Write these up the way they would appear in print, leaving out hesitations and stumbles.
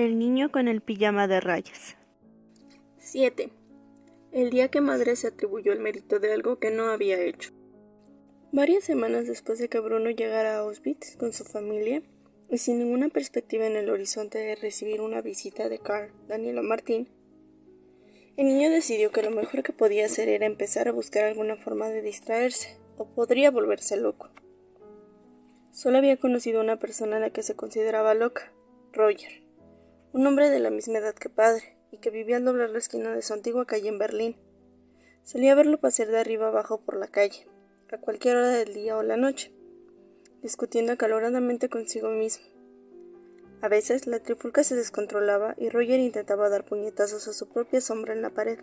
El niño con el pijama de rayas. 7. El día que madre se atribuyó el mérito de algo que no había hecho. Varias semanas después de que Bruno llegara a Auschwitz con su familia, y sin ninguna perspectiva en el horizonte de recibir una visita de Karl Daniel Martín, el niño decidió que lo mejor que podía hacer era empezar a buscar alguna forma de distraerse, o podría volverse loco. Solo había conocido a una persona a la que se consideraba loca, Roger, un hombre de la misma edad que padre, y que vivía al doblar la esquina de su antigua calle en Berlín. Solía verlo pasear de arriba abajo por la calle, a cualquier hora del día o la noche, discutiendo acaloradamente consigo mismo. A veces la trifulca se descontrolaba y Roger intentaba dar puñetazos a su propia sombra en la pared.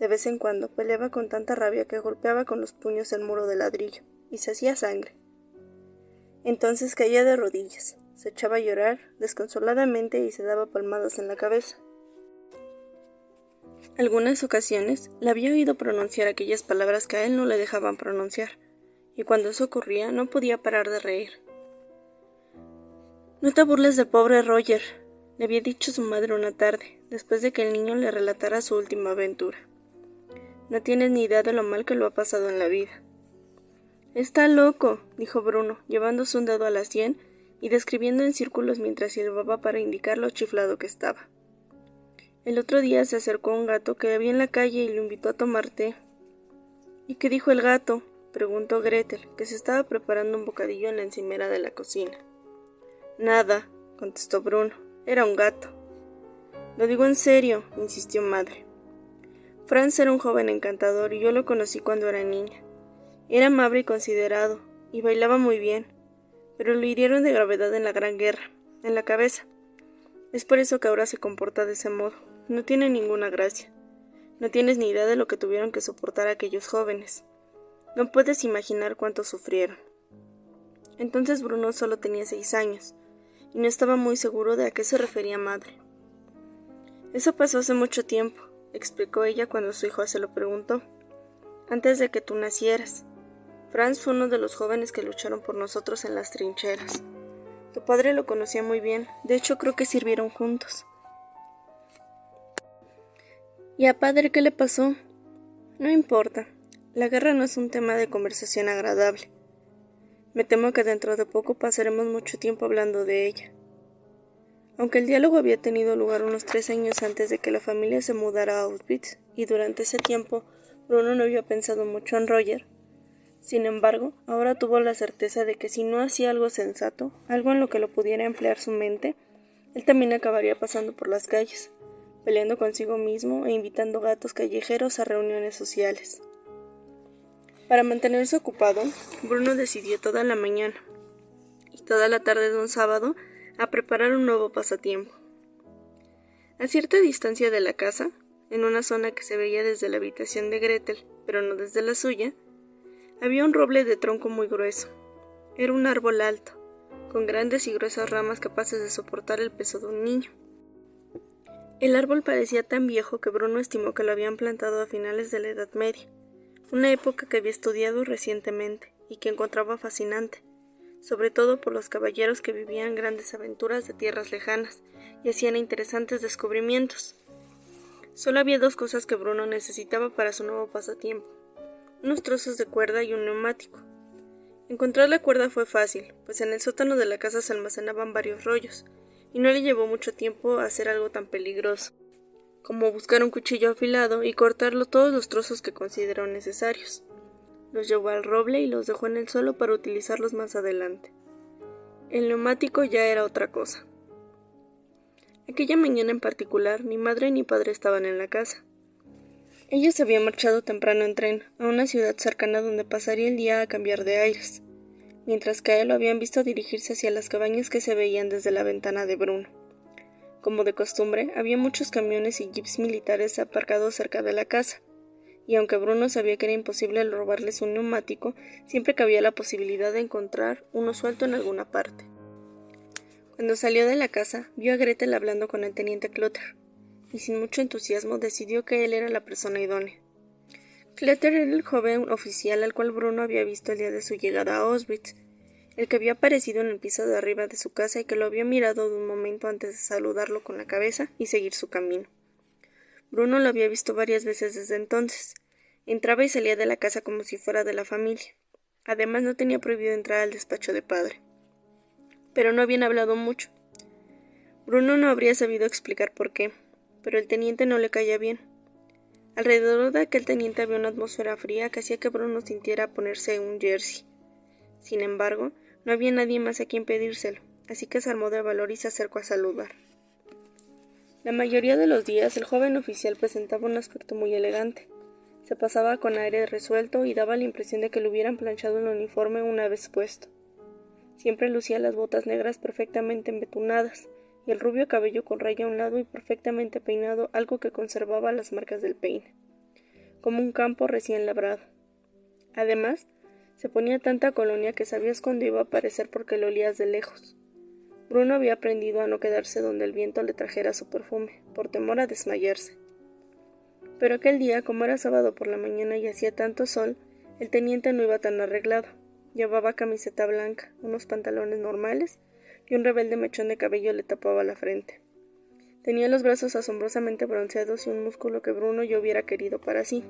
De vez en cuando peleaba con tanta rabia que golpeaba con los puños el muro de ladrillo, y se hacía sangre. Entonces caía de rodillas, se echaba a llorar desconsoladamente y se daba palmadas en la cabeza. Algunas ocasiones la había oído pronunciar aquellas palabras que a él no le dejaban pronunciar, y cuando eso ocurría no podía parar de reír. «No te burles del pobre Roger», le había dicho su madre una tarde, después de que el niño le relatara su última aventura. «No tienes ni idea de lo mal que lo ha pasado en la vida». «Está loco», dijo Bruno, llevándose un dedo a la sien y describiendo en círculos mientras silbaba para indicar lo chiflado que estaba. El otro día se acercó a un gato que había en la calle y lo invitó a tomar té. «¿Y qué dijo el gato?», preguntó Gretel, que se estaba preparando un bocadillo en la encimera de la cocina. «Nada», contestó Bruno, «era un gato». «Lo digo en serio», insistió madre. «Franz era un joven encantador y yo lo conocí cuando era niña. Era amable y considerado, y bailaba muy bien, pero lo hirieron de gravedad en la Gran Guerra, en la cabeza. Es por eso que ahora se comporta de ese modo. No tiene ninguna gracia. No tienes ni idea de lo que tuvieron que soportar aquellos jóvenes. No puedes imaginar cuánto sufrieron». Entonces Bruno solo tenía 6 años, y no estaba muy seguro de a qué se refería madre. «Eso pasó hace mucho tiempo», explicó ella cuando su hijo se lo preguntó. «Antes de que tú nacieras. Franz fue uno de los jóvenes que lucharon por nosotros en las trincheras. Tu padre lo conocía muy bien, de hecho creo que sirvieron juntos». «¿Y a padre qué le pasó?» «No importa. La guerra no es un tema de conversación agradable. Me temo que dentro de poco pasaremos mucho tiempo hablando de ella». Aunque el diálogo había tenido lugar unos 3 años antes de que la familia se mudara a Auschwitz, y durante ese tiempo Bruno no había pensado mucho en Roger, sin embargo, ahora tuvo la certeza de que si no hacía algo sensato, algo en lo que lo pudiera emplear su mente, él también acabaría pasando por las calles, peleando consigo mismo e invitando gatos callejeros a reuniones sociales. Para mantenerse ocupado, Bruno decidió toda la mañana y toda la tarde de un sábado a preparar un nuevo pasatiempo. A cierta distancia de la casa, en una zona que se veía desde la habitación de Gretel, pero no desde la suya, había un roble de tronco muy grueso. Era un árbol alto, con grandes y gruesas ramas capaces de soportar el peso de un niño. El árbol parecía tan viejo que Bruno estimó que lo habían plantado a finales de la Edad Media, una época que había estudiado recientemente y que encontraba fascinante, sobre todo por los caballeros que vivían grandes aventuras de tierras lejanas y hacían interesantes descubrimientos. Solo había 2 cosas que Bruno necesitaba para su nuevo pasatiempo: unos trozos de cuerda y un neumático. Encontrar la cuerda fue fácil, pues en el sótano de la casa se almacenaban varios rollos, y no le llevó mucho tiempo hacer algo tan peligroso, como buscar un cuchillo afilado y cortarlo todos los trozos que consideró necesarios. Los llevó al roble y los dejó en el suelo para utilizarlos más adelante. El neumático ya era otra cosa. Aquella mañana en particular, ni madre ni padre estaban en la casa. Ellos habían marchado temprano en tren a una ciudad cercana donde pasaría el día a cambiar de aires, mientras que a él lo habían visto dirigirse hacia las cabañas que se veían desde la ventana de Bruno. Como de costumbre, había muchos camiones y jeeps militares aparcados cerca de la casa, y aunque Bruno sabía que era imposible robarles un neumático, siempre cabía la posibilidad de encontrar uno suelto en alguna parte. Cuando salió de la casa, vio a Gretel hablando con el teniente Clutter, y sin mucho entusiasmo decidió que él era la persona idónea. Clutter era el joven oficial al cual Bruno había visto el día de su llegada a Auschwitz, el que había aparecido en el piso de arriba de su casa y que lo había mirado de un momento antes de saludarlo con la cabeza y seguir su camino. Bruno lo había visto varias veces desde entonces. Entraba y salía de la casa como si fuera de la familia. Además, no tenía prohibido entrar al despacho de padre. Pero no habían hablado mucho. Bruno no habría sabido explicar por qué, pero el teniente no le caía bien. Alrededor de aquel teniente había una atmósfera fría que hacía que Bruno sintiera ponerse un jersey. Sin embargo, no había nadie más a quien pedírselo, así que se armó de valor y se acercó a saludar. La mayoría de los días el joven oficial presentaba un aspecto muy elegante. Se pasaba con aire resuelto y daba la impresión de que le hubieran planchado el uniforme una vez puesto. Siempre lucía las botas negras perfectamente embetunadas y el rubio cabello con raya a un lado y perfectamente peinado, algo que conservaba las marcas del peine, como un campo recién labrado. Además, se ponía tanta colonia que sabías cuándo iba a aparecer porque lo olías de lejos. Bruno había aprendido a no quedarse donde el viento le trajera su perfume, por temor a desmayarse. Pero aquel día, como era sábado por la mañana y hacía tanto sol, el teniente no iba tan arreglado. Llevaba camiseta blanca, unos pantalones normales y un rebelde mechón de cabello le tapaba la frente. Tenía los brazos asombrosamente bronceados y un músculo que Bruno ya hubiera querido para sí.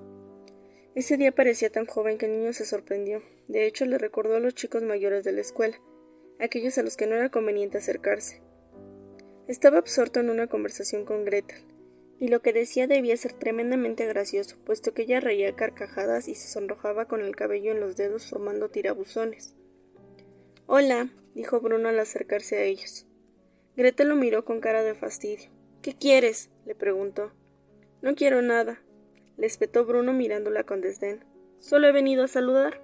Ese día parecía tan joven que el niño se sorprendió. De hecho, le recordó a los chicos mayores de la escuela, aquellos a los que no era conveniente acercarse. Estaba absorto en una conversación con Gretel, y lo que decía debía ser tremendamente gracioso, puesto que ella reía a carcajadas y se sonrojaba con el cabello en los dedos formando tirabuzones. «Hola», dijo Bruno al acercarse a ellos. Gretel lo miró con cara de fastidio. «¿Qué quieres?», le preguntó. «No quiero nada», le espetó Bruno mirándola con desdén. «Solo he venido a saludar».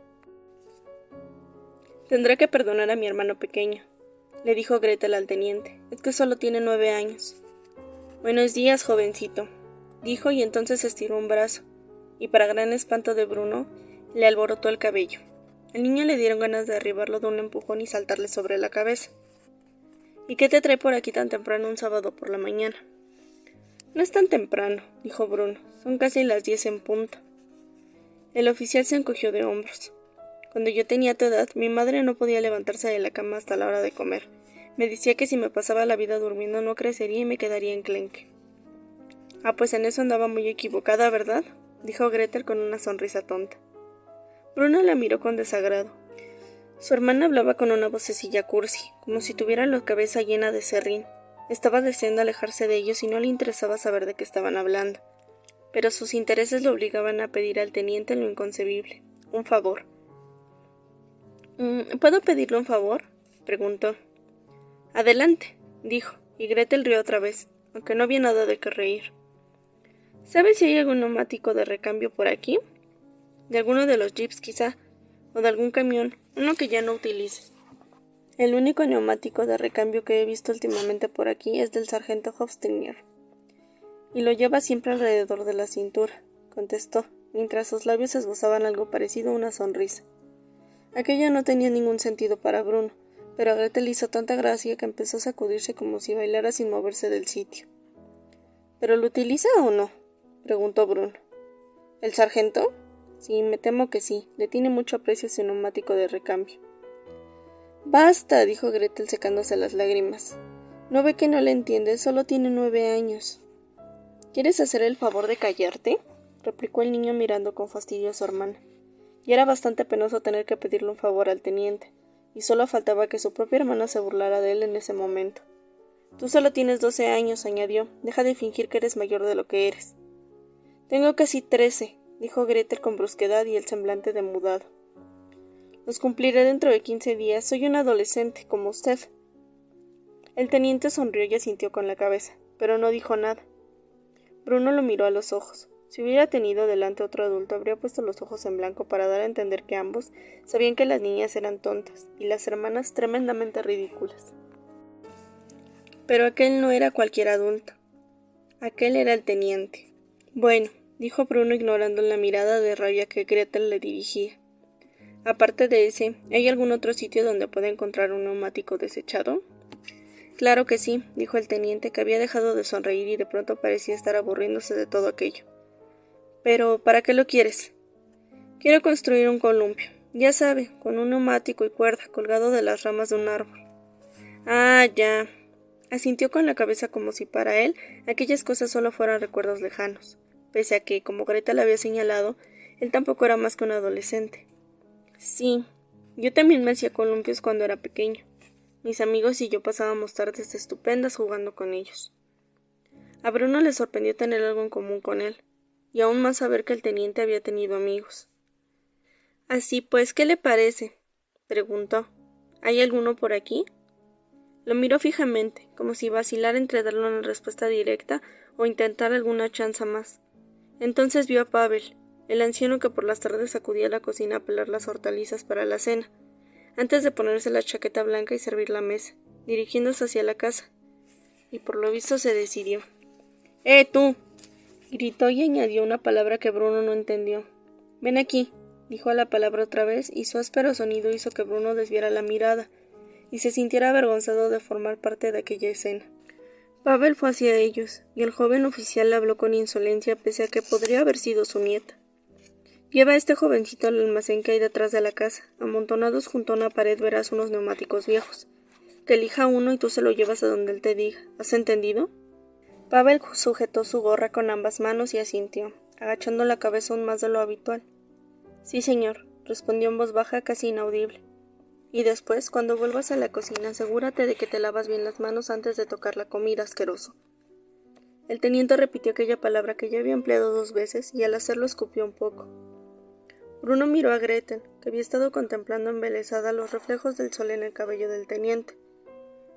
«Tendrá que perdonar a mi hermano pequeño», le dijo Gretel al teniente. «Es que solo tiene 9 años». «Buenos días, jovencito», dijo y entonces estiró un brazo, y para gran espanto de Bruno, le alborotó el cabello. Al niño le dieron ganas de derribarlo de un empujón y saltarle sobre la cabeza. «¿Y qué te trae por aquí tan temprano un sábado por la mañana?» «No es tan temprano», dijo Bruno. «Son casi las 10 en punto». El oficial se encogió de hombros. «Cuando yo tenía tu edad, mi madre no podía levantarse de la cama hasta la hora de comer. Me decía que si me pasaba la vida durmiendo no crecería y me quedaría enclenque». «Ah, pues en eso andaba muy equivocada, ¿verdad?», dijo Gretel con una sonrisa tonta. Bruno la miró con desagrado. Su hermana hablaba con una vocecilla cursi, como si tuviera la cabeza llena de serrín. Estaba deseando alejarse de ellos y no le interesaba saber de qué estaban hablando. Pero sus intereses lo obligaban a pedir al teniente lo inconcebible, un favor. «¿Puedo pedirle un favor?», preguntó. «Adelante», dijo, y Gretel rió otra vez, aunque no había nada de qué reír. «¿Sabes si hay algún neumático de recambio por aquí? De alguno de los jeeps, quizá, o de algún camión, uno que ya no utilice». «El único neumático de recambio que he visto últimamente por aquí es del sargento Hofstadter, y lo lleva siempre alrededor de la cintura», contestó, mientras sus labios esbozaban algo parecido a una sonrisa. Aquello no tenía ningún sentido para Bruno, pero a Gretel hizo tanta gracia que empezó a sacudirse como si bailara sin moverse del sitio. «¿Pero lo utiliza o no?», preguntó Bruno. «¿El sargento? Sí, me temo que sí. Le tiene mucho aprecio ese neumático de recambio». «Basta», dijo Gretel secándose las lágrimas. «¿No ve que no le entiende? Solo tiene 9 años». «¿Quieres hacer el favor de callarte?», replicó el niño mirando con fastidio a su hermana. Y era bastante penoso tener que pedirle un favor al teniente, y solo faltaba que su propia hermana se burlara de él en ese momento. «Tú solo tienes 12 años», añadió. «Deja de fingir que eres mayor de lo que eres». «Tengo casi 13», dijo Gretel con brusquedad y el semblante demudado. «Los cumpliré dentro de 15 días. Soy un adolescente, como usted». El teniente sonrió y asintió con la cabeza, pero no dijo nada. Bruno lo miró a los ojos. Si hubiera tenido delante otro adulto, habría puesto los ojos en blanco para dar a entender que ambos sabían que las niñas eran tontas y las hermanas tremendamente ridículas. Pero aquel no era cualquier adulto. Aquel era el teniente. «Bueno», dijo Bruno ignorando la mirada de rabia que Gretel le dirigía. «Aparte de ese, ¿hay algún otro sitio donde pueda encontrar un neumático desechado?» «Claro que sí», dijo el teniente, que había dejado de sonreír y de pronto parecía estar aburriéndose de todo aquello. «Pero, ¿para qué lo quieres?» «Quiero construir un columpio. Ya sabe, con un neumático y cuerda colgado de las ramas de un árbol. Ah, ya. Asintió con la cabeza como si para él aquellas cosas solo fueran recuerdos lejanos, pese a que, como Greta le había señalado, él tampoco era más que un adolescente. Sí, yo también me hacía columpios cuando era pequeño. Mis amigos y yo pasábamos tardes estupendas jugando con ellos. A Bruno le sorprendió tener algo en común con él, y aún más saber que el teniente había tenido amigos. Así pues, ¿qué le parece?, preguntó. ¿Hay alguno por aquí? Lo miró fijamente, como si vacilara entre darle una respuesta directa o intentar alguna chanza más. Entonces vio a Pavel, el anciano que por las tardes acudía a la cocina a pelar las hortalizas para la cena, antes de ponerse la chaqueta blanca y servir la mesa, dirigiéndose hacia la casa. Y por lo visto se decidió. Tú! Gritó y añadió una palabra que Bruno no entendió. Ven aquí, dijo la palabra otra vez, y su áspero sonido hizo que Bruno desviara la mirada y se sintiera avergonzado de formar parte de aquella escena. Pavel fue hacia ellos, y el joven oficial le habló con insolencia pese a que podría haber sido su nieta. Lleva a este jovencito al almacén que hay detrás de la casa. Amontonados junto a una pared verás unos neumáticos viejos. Que elija uno y tú se lo llevas a donde él te diga. ¿Has entendido? Pavel sujetó su gorra con ambas manos y asintió, agachando la cabeza aún más de lo habitual. Sí, señor, respondió en voz baja casi inaudible. Y después, cuando vuelvas a la cocina, asegúrate de que te lavas bien las manos antes de tocar la comida, asqueroso. El teniente repitió aquella palabra que ya había empleado 2 veces y al hacerlo escupió un poco. Bruno miró a Gretel, que había estado contemplando embelesada los reflejos del sol en el cabello del teniente,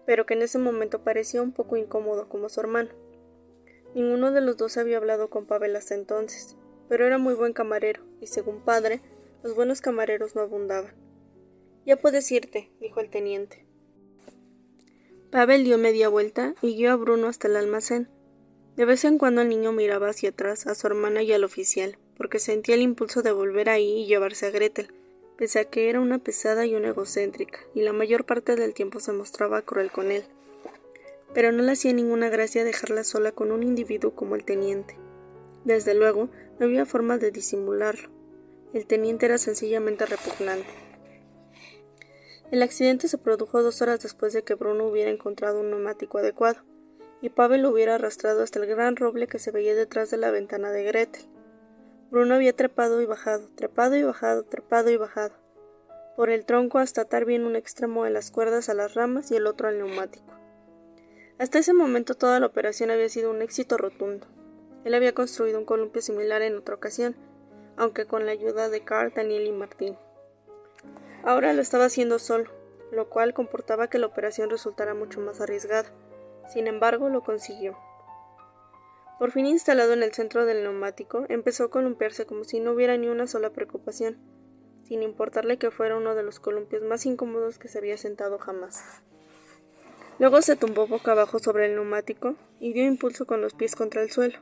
pero que en ese momento parecía un poco incómodo como su hermano. Ninguno de los dos había hablado con Pavel hasta entonces, pero era muy buen camarero, y según padre, los buenos camareros no abundaban. Ya puedes irte, dijo el teniente. Pavel dio media vuelta y guió a Bruno hasta el almacén. De vez en cuando el niño miraba hacia atrás a su hermana y al oficial, porque sentía el impulso de volver ahí y llevarse a Gretel, pese a que era una pesada y una egocéntrica, y la mayor parte del tiempo se mostraba cruel con él. Pero no le hacía ninguna gracia dejarla sola con un individuo como el teniente. Desde luego, no había forma de disimularlo. El teniente era sencillamente repugnante. El accidente se produjo 2 horas después de que Bruno hubiera encontrado un neumático adecuado, y Pavel lo hubiera arrastrado hasta el gran roble que se veía detrás de la ventana de Gretel. Bruno había trepado y bajado, trepado y bajado, trepado y bajado, por el tronco hasta atar bien un extremo de las cuerdas a las ramas y el otro al neumático. Hasta ese momento toda la operación había sido un éxito rotundo. Él había construido un columpio similar en otra ocasión, aunque con la ayuda de Carl, Daniel y Martín. Ahora lo estaba haciendo solo, lo cual comportaba que la operación resultara mucho más arriesgada. Sin embargo, lo consiguió. Por fin instalado en el centro del neumático, empezó a columpiarse como si no hubiera ni una sola preocupación, sin importarle que fuera uno de los columpios más incómodos que se había sentado jamás. Luego se tumbó boca abajo sobre el neumático y dio impulso con los pies contra el suelo.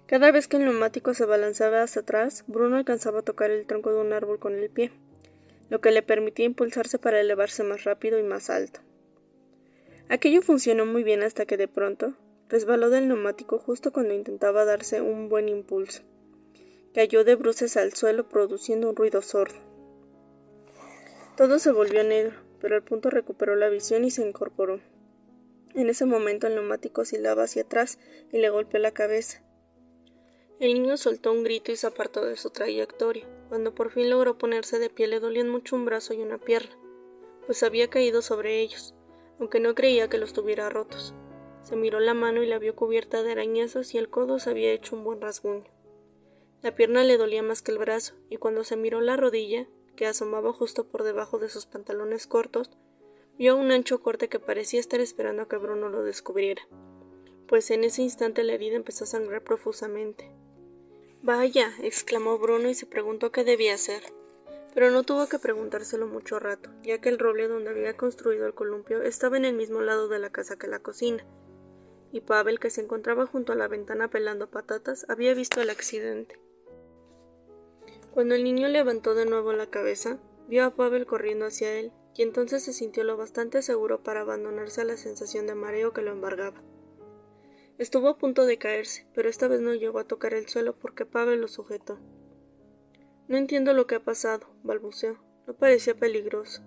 Cada vez que el neumático se balanceaba hacia atrás, Bruno alcanzaba a tocar el tronco de un árbol con el pie, lo que le permitía impulsarse para elevarse más rápido y más alto. Aquello funcionó muy bien hasta que de pronto resbaló del neumático justo cuando intentaba darse un buen impulso. Cayó de bruces al suelo produciendo un ruido sordo. Todo se volvió negro, pero al punto recuperó la visión y se incorporó. En ese momento el neumático oscilaba hacia atrás y le golpeó la cabeza. El niño soltó un grito y se apartó de su trayectoria. Cuando por fin logró ponerse de pie le dolían mucho un brazo y una pierna, pues había caído sobre ellos, aunque no creía que los tuviera rotos. Se miró la mano y la vio cubierta de arañazos y el codo se había hecho un buen rasguño. La pierna le dolía más que el brazo, y cuando se miró la rodilla, que asomaba justo por debajo de sus pantalones cortos, vio un ancho corte que parecía estar esperando a que Bruno lo descubriera, pues en ese instante la herida empezó a sangrar profusamente. «Vaya», exclamó Bruno y se preguntó qué debía hacer, pero no tuvo que preguntárselo mucho rato, ya que el roble donde había construido el columpio estaba en el mismo lado de la casa que la cocina, y Pavel, que se encontraba junto a la ventana pelando patatas, había visto el accidente. Cuando el niño levantó de nuevo la cabeza, vio a Pavel corriendo hacia él, y entonces se sintió lo bastante seguro para abandonarse a la sensación de mareo que lo embargaba. Estuvo a punto de caerse, pero esta vez no llegó a tocar el suelo porque Pavel lo sujetó. «No entiendo lo que ha pasado», balbuceó. No parecía peligroso.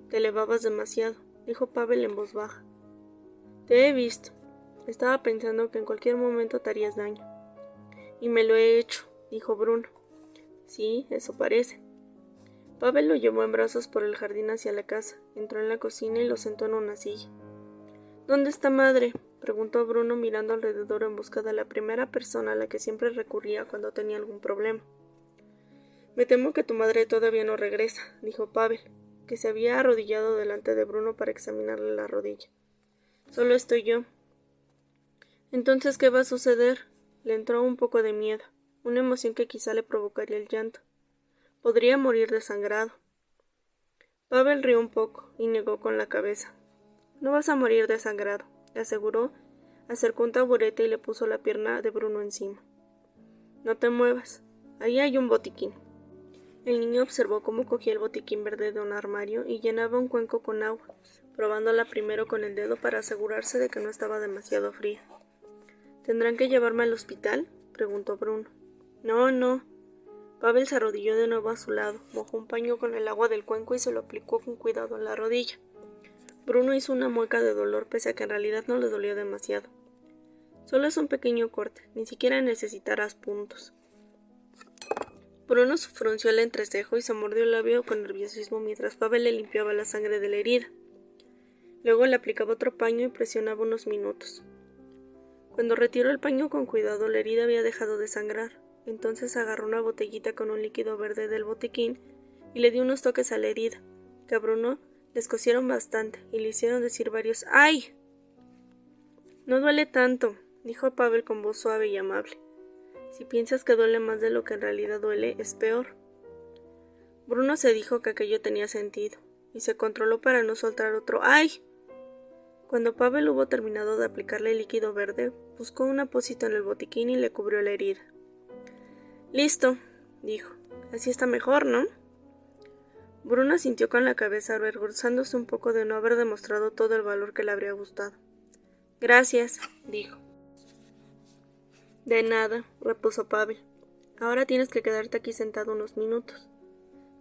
Te elevabas demasiado, dijo Pavel en voz baja. Te he visto. Estaba pensando que en cualquier momento te harías daño. Y me lo he hecho, dijo Bruno. Sí, eso parece. Pavel lo llevó en brazos por el jardín hacia la casa, entró en la cocina y lo sentó en una silla. ¿Dónde está madre?, preguntó Bruno mirando alrededor en busca de la primera persona a la que siempre recurría cuando tenía algún problema. Me temo que tu madre todavía no regresa, dijo Pavel, que se había arrodillado delante de Bruno para examinarle la rodilla. Solo estoy yo. Entonces, ¿qué va a suceder? Le entró un poco de miedo, una emoción que quizá le provocaría el llanto. Podría morir desangrado. Pavel rió un poco y negó con la cabeza. No vas a morir desangrado, le aseguró, acercó un taburete y le puso la pierna de Bruno encima. No te muevas, ahí hay un botiquín. El niño observó cómo cogía el botiquín verde de un armario y llenaba un cuenco con agua, probándola primero con el dedo para asegurarse de que no estaba demasiado fría. ¿Tendrán que llevarme al hospital?, preguntó Bruno. No. Pavel se arrodilló de nuevo a su lado, mojó un paño con el agua del cuenco y se lo aplicó con cuidado en la rodilla. Bruno hizo una mueca de dolor pese a que en realidad no le dolió demasiado. Solo es un pequeño corte, ni siquiera necesitarás puntos. Bruno frunció el entrecejo y se mordió el labio con nerviosismo mientras Pavel le limpiaba la sangre de la herida. Luego le aplicaba otro paño y presionaba unos minutos. Cuando retiró el paño con cuidado, la herida había dejado de sangrar. Entonces agarró una botellita con un líquido verde del botiquín y le dio unos toques a la herida, que a Bruno le escocieron bastante y le hicieron decir varios ¡ay! No duele tanto, dijo Pavel con voz suave y amable. Si piensas que duele más de lo que en realidad duele, es peor. Bruno se dijo que aquello tenía sentido, y se controló para no soltar otro ¡ay! Cuando Pavel hubo terminado de aplicarle el líquido verde, buscó un apósito en el botiquín y le cubrió la herida. Listo, dijo. Así está mejor, ¿no? Bruno asintió con la cabeza, avergonzándose un poco de no haber demostrado todo el valor que le habría gustado. Gracias, dijo. De nada, repuso Pavel. Ahora tienes que quedarte aquí sentado unos minutos.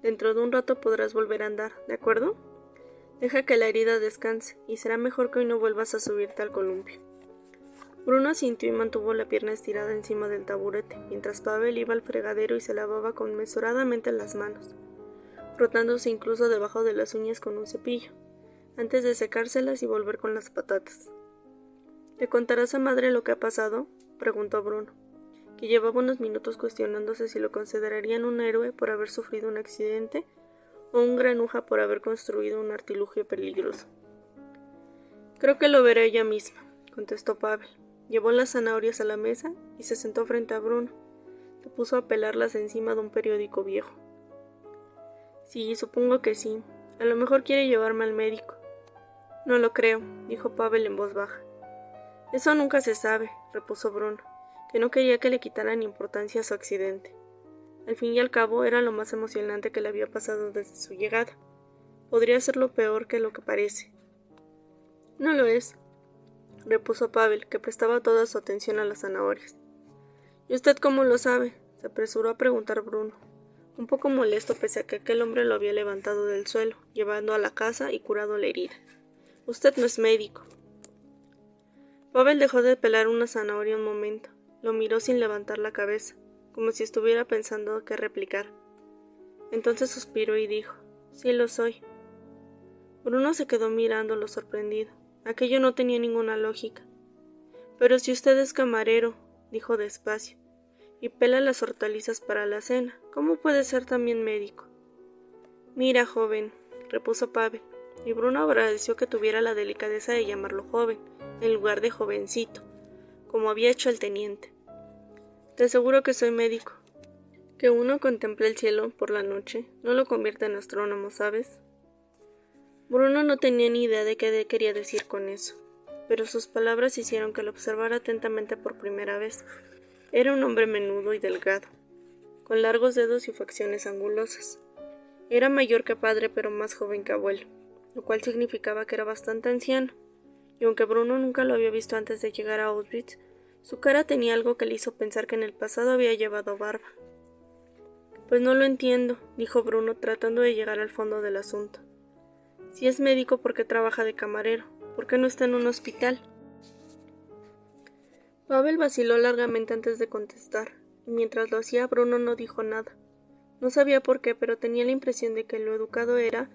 Dentro de un rato podrás volver a andar, ¿de acuerdo? Deja que la herida descanse, y será mejor que hoy no vuelvas a subirte al columpio. Bruno asintió y mantuvo la pierna estirada encima del taburete, mientras Pavel iba al fregadero y se lavaba conmesuradamente las manos, frotándose incluso debajo de las uñas con un cepillo, antes de secárselas y volver con las patatas. ¿Le contarás a madre lo que ha pasado?, preguntó Bruno, que llevaba unos minutos cuestionándose si lo considerarían un héroe por haber sufrido un accidente o un granuja por haber construido un artilugio peligroso. Creo que lo veré ella misma, contestó Pavel. Llevó las zanahorias a la mesa y se sentó frente a Bruno. Se puso a pelarlas encima de un periódico viejo. Sí, supongo que sí. A lo mejor quiere llevarme al médico. No lo creo, dijo Pavel en voz baja. Eso nunca se sabe, repuso Bruno, que no quería que le quitaran importancia a su accidente. Al fin y al cabo era lo más emocionante que le había pasado desde su llegada. Podría ser lo peor que lo que parece. No lo es, repuso Pavel, que prestaba toda su atención a las zanahorias. ¿Y usted cómo lo sabe?, se apresuró a preguntar Bruno, un poco molesto pese a que aquel hombre lo había levantado del suelo, llevando a la casa y curado la herida. Usted no es médico. Pavel dejó de pelar una zanahoria un momento, lo miró sin levantar la cabeza, como si estuviera pensando qué replicar. Entonces suspiró y dijo, sí lo soy. Bruno se quedó mirándolo sorprendido. Aquello no tenía ninguna lógica. Pero si usted es camarero, dijo despacio, y pela las hortalizas para la cena, ¿cómo puede ser también médico? Mira, joven, repuso Pavel, y Bruno agradeció que tuviera la delicadeza de llamarlo joven, en lugar de jovencito, como había hecho el teniente. Te aseguro que soy médico. Que uno contemple el cielo por la noche no lo convierte en astrónomo, ¿sabes? Bruno no tenía ni idea de qué quería decir con eso, pero sus palabras hicieron que lo observara atentamente por primera vez. Era un hombre menudo y delgado, con largos dedos y facciones angulosas. Era mayor que padre, pero más joven que abuelo, lo cual significaba que era bastante anciano, y aunque Bruno nunca lo había visto antes de llegar a Auschwitz, su cara tenía algo que le hizo pensar que en el pasado había llevado barba. Pues no lo entiendo, dijo Bruno, tratando de llegar al fondo del asunto. Si es médico, ¿por qué trabaja de camarero? ¿Por qué no está en un hospital? Pavel vaciló largamente antes de contestar, y mientras lo hacía Bruno no dijo nada. No sabía por qué, pero tenía la impresión de que lo educado era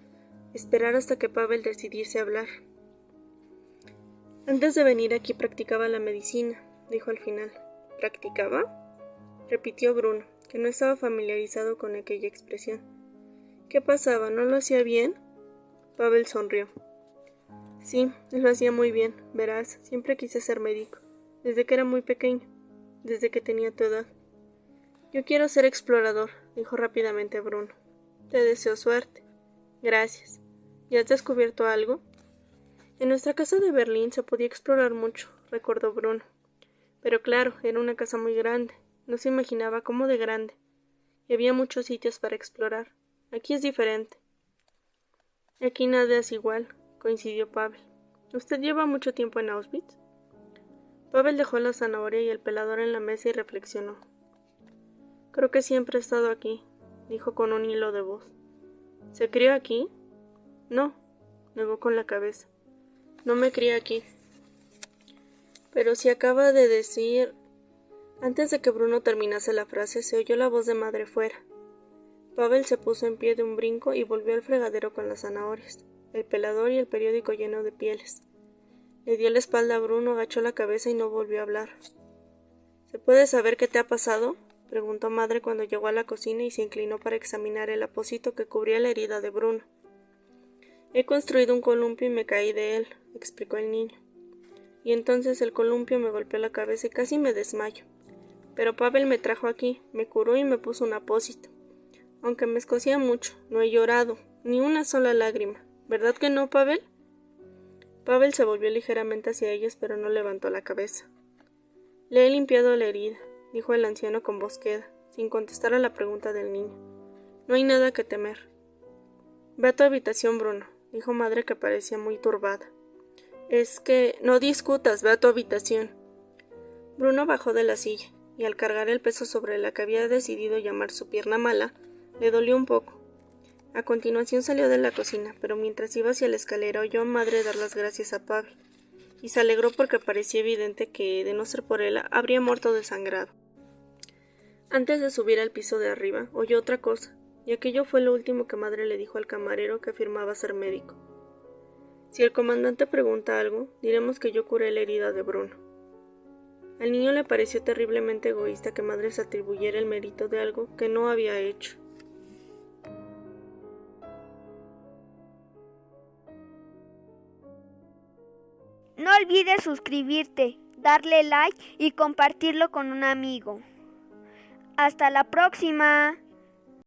esperar hasta que Pavel decidiese hablar. Antes de venir aquí practicaba la medicina, dijo al final. ¿Practicaba? Repitió Bruno, que no estaba familiarizado con aquella expresión. ¿Qué pasaba? ¿No lo hacía bien? Pavel sonrió. Sí, lo hacía muy bien, verás, siempre quise ser médico, desde que era muy pequeño, desde que tenía tu edad. Yo quiero ser explorador, dijo rápidamente Bruno. Te deseo suerte. Gracias. ¿Ya has descubierto algo? En nuestra casa de Berlín se podía explorar mucho, recordó Bruno. Pero claro, era una casa muy grande, no se imaginaba cómo de grande, y había muchos sitios para explorar. Aquí es diferente. Aquí nada es igual, coincidió Pavel. ¿Usted lleva mucho tiempo en Auschwitz? Pavel dejó la zanahoria y el pelador en la mesa y reflexionó. Creo que siempre he estado aquí, dijo con un hilo de voz. ¿Se crió aquí? No, negó con la cabeza. No me crié aquí. Pero si acaba de decir... Antes de que Bruno terminase la frase, se oyó la voz de madre fuera. Pavel se puso en pie de un brinco y volvió al fregadero con las zanahorias, el pelador y el periódico lleno de pieles. Le dio la espalda a Bruno, agachó la cabeza y no volvió a hablar. ¿Se puede saber qué te ha pasado?, preguntó madre cuando llegó a la cocina y se inclinó para examinar el apósito que cubría la herida de Bruno. He construido un columpio y me caí de él, explicó el niño. Y entonces el columpio me golpeó la cabeza y casi me desmayo. Pero Pavel me trajo aquí, me curó y me puso un apósito. Aunque me escocía mucho, no he llorado, ni una sola lágrima. ¿Verdad que no, Pavel? Pavel se volvió ligeramente hacia ellos, pero no levantó la cabeza. Le he limpiado la herida, dijo el anciano con voz queda, sin contestar a la pregunta del niño. No hay nada que temer. Ve a tu habitación, Bruno, dijo madre que parecía muy turbada. Es que... No discutas, ve a tu habitación. Bruno bajó de la silla, y al cargar el peso sobre la que había decidido llamar su pierna mala, le dolió un poco. A continuación salió de la cocina, pero mientras iba hacia la escalera oyó a madre dar las gracias a Pavel, y se alegró porque parecía evidente que, de no ser por él, habría muerto desangrado. Antes de subir al piso de arriba, oyó otra cosa, y aquello fue lo último que madre le dijo al camarero que afirmaba ser médico. Si el comandante pregunta algo, diremos que yo curé la herida de Bruno. Al niño le pareció terriblemente egoísta que madre se atribuyera el mérito de algo que no había hecho. No olvides suscribirte, darle like y compartirlo con un amigo. ¡Hasta la próxima!